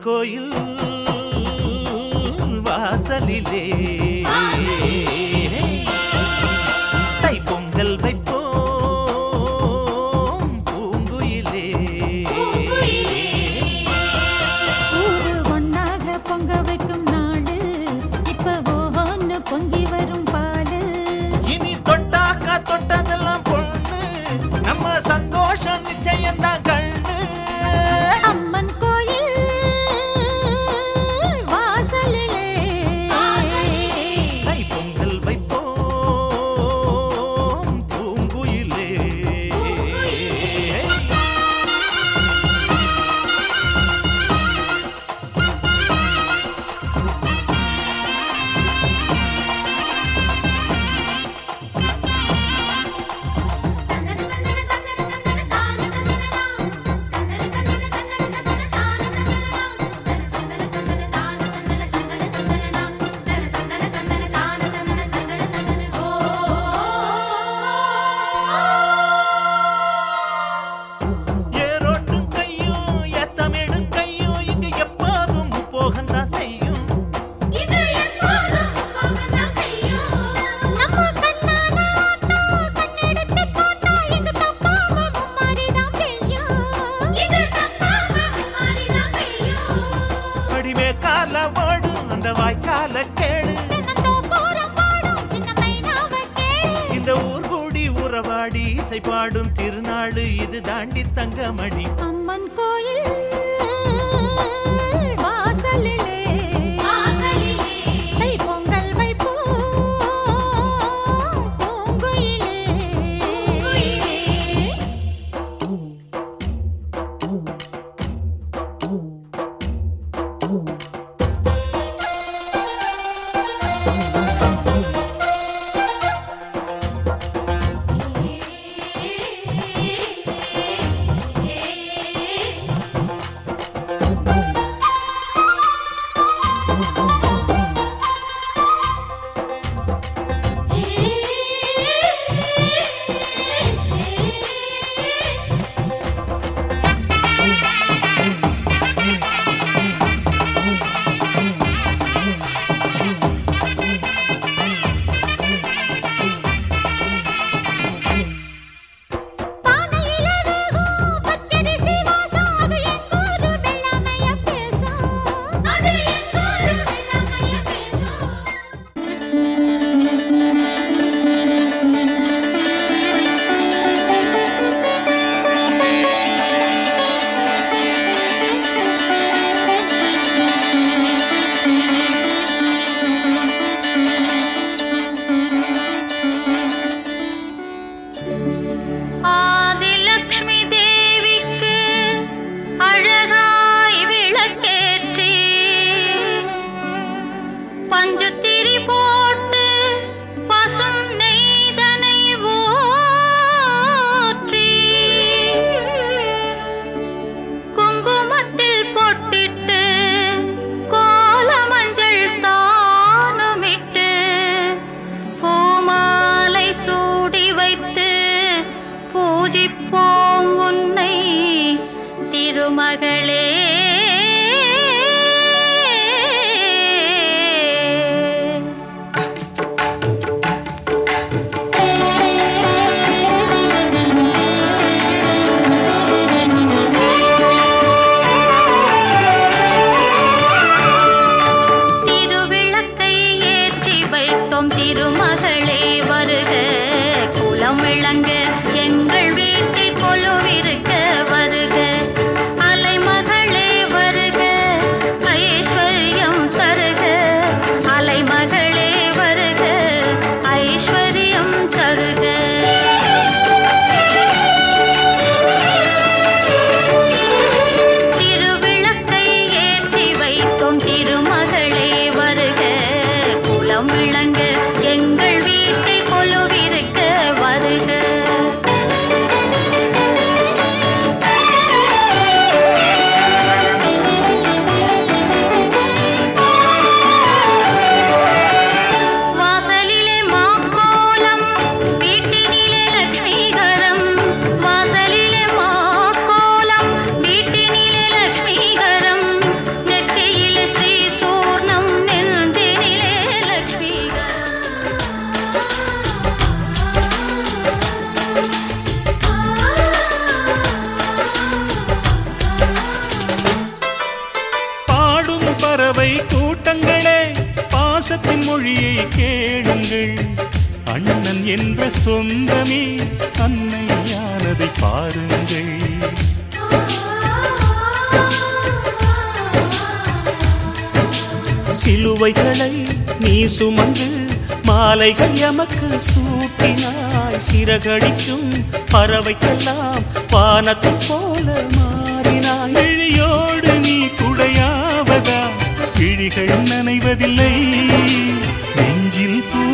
கோயில் வாசலிலே தை பொங்கல் வைப்போம் பூங்குயிலே. ஊரு ஒன்னாக பொங்க வைக்கும் நாடு இப்ப ஓன்னு பொங்கி வரும் பாலு. இனி தொட்டாக்கா தொட்டதெல்லாம் பொண்ணு நம்ம சந்தோஷம் நிச்சயம்தான் கண்ணு. அம்மன் கோயில் வாசலிலே தை பொங்கல் வைப்போம் பூங்குயிலே. ஏரோட்டும் கையும் ஏத்தமிடும் கையும் இங்கு எப்போதும் போகத்தான் செய்யும். நம்ம கண்ணான ஆட்டோ கண்ணெடுத்து பார்த்தா எங்க தப்பாம மும்மாரிதான் பெய்யும். அடிமே கால ஓடும் அந்த வாய்க்கால கேடு. தென்னந்தோப்புறம் பாடும் சின்ன மைனாவ கேளு. இந்த ஊர் கூடி உறவாடி இசை பாடும் திருநாடு இது தாண்டி தங்கமணி. அம்மன் கோயில் வாசலிலே தை பொங்கல் வைப்போம் பூங்குயிலே. பானையிலே வேகும் பச்சரிசி வாசம் அது எங்கூரு வெள்ளாமைய பேசும். ஆதிலக்ஷ்மி தேவிக்கு அழகாய் விளக்கேற்றி பஞ்சுத்திரி போட்டு பசும் நெய்தனை ஊற்றி குங்குமத்தில் பொட்டிட்டு கோலமஞ்சள் தானுமிட்டு பூமாலை சூடி வைத்து பூஜிப்போம் உன்னை திருமகளே. திருவிளக்கை ஏற்றி வைத்தோம் திருமகளே வருக குலம் விளங்க எங்கள் வீட்டில் என்ற சொந்தமே அன்னையானதை பாருங்கள். சிலுவைகளை நீ சுமந்து மாலைகள் எமக்கு சூட்டினாய். சிறகடிக்கும் பறவைக்கெல்லாம் வானத்தை போல மாறினாய். விழியோடு நீ குடையாவதா? விழிகள் நனைவதில்லை, நெஞ்சில் பூ